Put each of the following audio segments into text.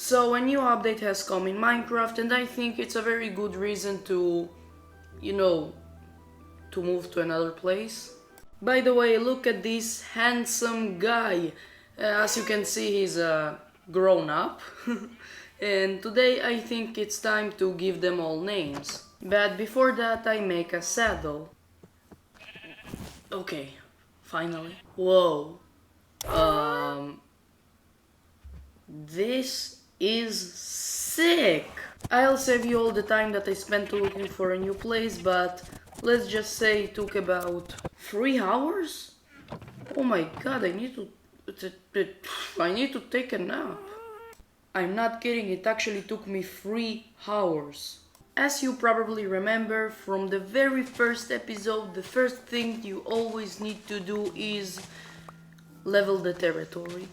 So a new update has come in Minecraft, and I think it's a very good reason to, you know, to move to another place. By the way, look at this handsome guy. As you can see, he's grown up. And today I think it's time to give them all names. But before that, I make a saddle. Okay, finally. Whoa. This is sick. I'll save you all the time that I spent looking for a new place, but let's just say it took about 3 hours? Oh my god, I need to take a nap. I'm not kidding, it actually took me 3 hours. As you probably remember from the very first episode, the first thing you always need to do is level the territory.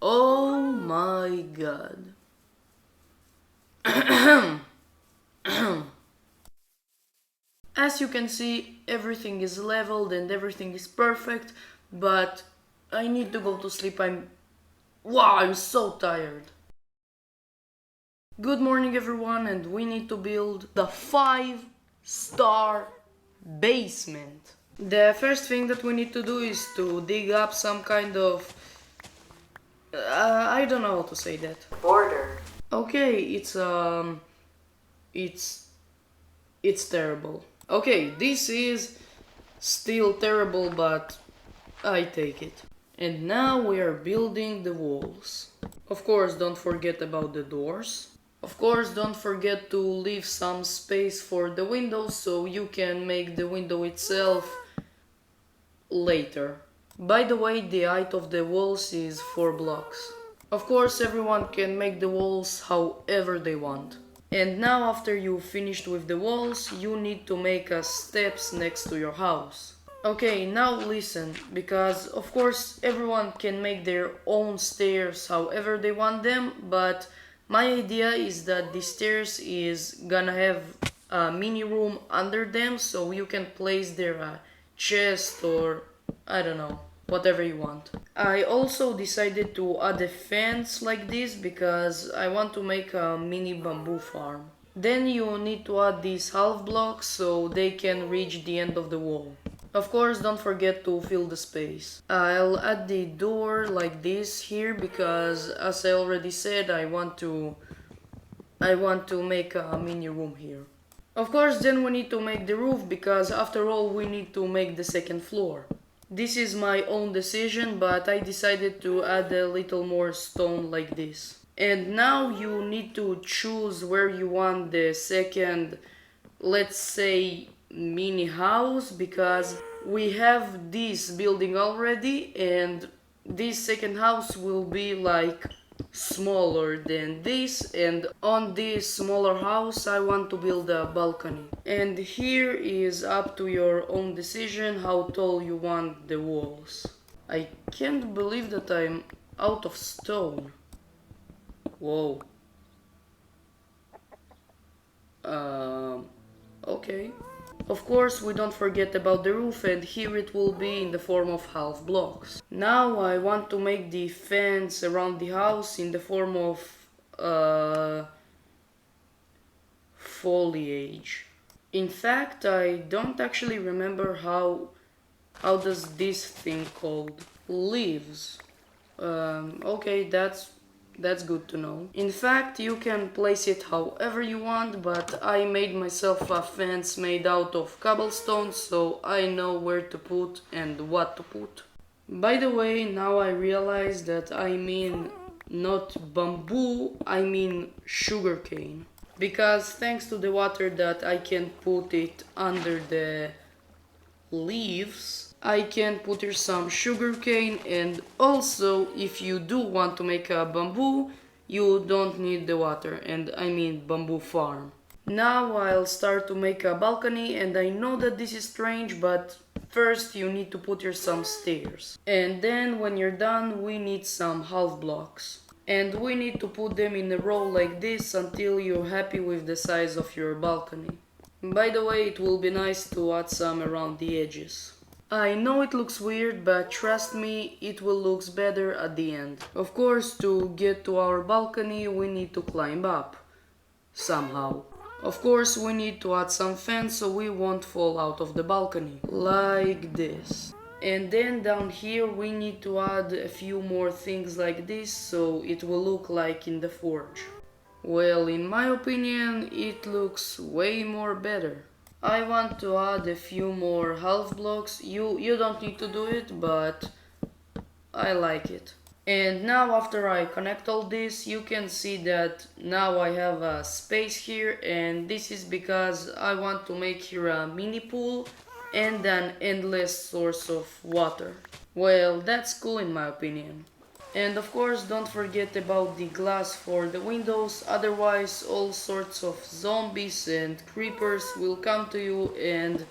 Oh my god. As you can see, everything is leveled and everything is perfect, but I need to go to sleep. I'm so tired. Good morning everyone, and we need to build the 5-star basement. The first thing that we need to do is to dig up some kind of I don't know how to say that. Border. Okay, it's terrible. Okay, this is still terrible, but I take it. And now we are building the walls. Of course, don't forget about the doors. Of course, don't forget to leave some space for the windows so you can make the window itself later. By the way, the height of the walls is 4 blocks. Of course, everyone can make the walls however they want. And now, after you've finished with the walls, you need to make steps next to your house. Okay, now listen, because of course everyone can make their own stairs however they want them, but my idea is that the stairs is gonna have a mini room under them, so you can place their chest or I don't know, whatever you want. I also decided to add a fence like this because I want to make a mini bamboo farm. Then you need to add these half blocks so they can reach the end of the wall. Of course, don't forget to fill the space. I'll add the door like this here because, as I already said, I want to make a mini room here. Of course, then we need to make the roof because after all we need to make the second floor. This is my own decision, but I decided to add a little more stone like this. And now you need to choose where you want the second, let's say, mini house, because we have this building already and this second house will be like smaller than this, and on this smaller house I want to build a balcony. And here is up to your own decision how tall you want the walls. I can't believe that I'm out of stone. Whoa. Okay. Of course, we don't forget about the roof, and here it will be in the form of half blocks. Now I want to make the fence around the house in the form of foliage. In fact, I don't actually remember how does this thing called leaves. Okay, that's good to know. In fact, you can place it however you want, but I made myself a fence made out of cobblestone, so I know where to put and what to put. By the way, now I realize that I mean not bamboo, I mean sugarcane. Because thanks to the water that I can put it under the leaves, I can put here some sugarcane, and also if you do want to make a bamboo, you don't need the water, and I mean bamboo farm. Now I'll start to make a balcony, and I know that this is strange, but first you need to put here some stairs. And then when you're done, we need some half blocks. And we need to put them in a row like this until you're happy with the size of your balcony. By the way, it will be nice to add some around the edges. I know it looks weird, but trust me, it will look better at the end. Of course, to get to our balcony, we need to climb up. Somehow. Of course, we need to add some fence so we won't fall out of the balcony. Like this. And then down here we need to add a few more things like this so it will look like in the forge. Well, in my opinion, it looks way more better. I want to add a few more half blocks. You don't need to do it, but I like it. And now after I connect all this, you can see that now I have a space here, and this is because I want to make here a mini pool and an endless source of water. Well, that's cool in my opinion. And of course, don't forget about the glass for the windows, otherwise all sorts of zombies and creepers will come to you, and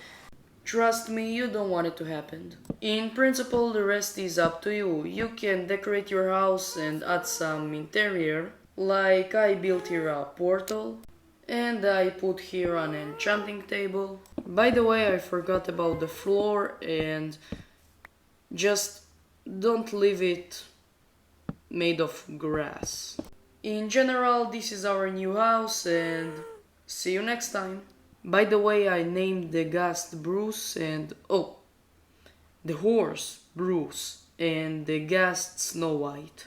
trust me, you don't want it to happen. In principle, the rest is up to you. You can decorate your house and add some interior, like I built here a portal, and I put here an enchanting table. By the way, I forgot about the floor, and just don't leave it made of grass. In general, this is our new house, and see you next time. By the way, I named the guest Bruce and the horse Bruce and the guest Snow White.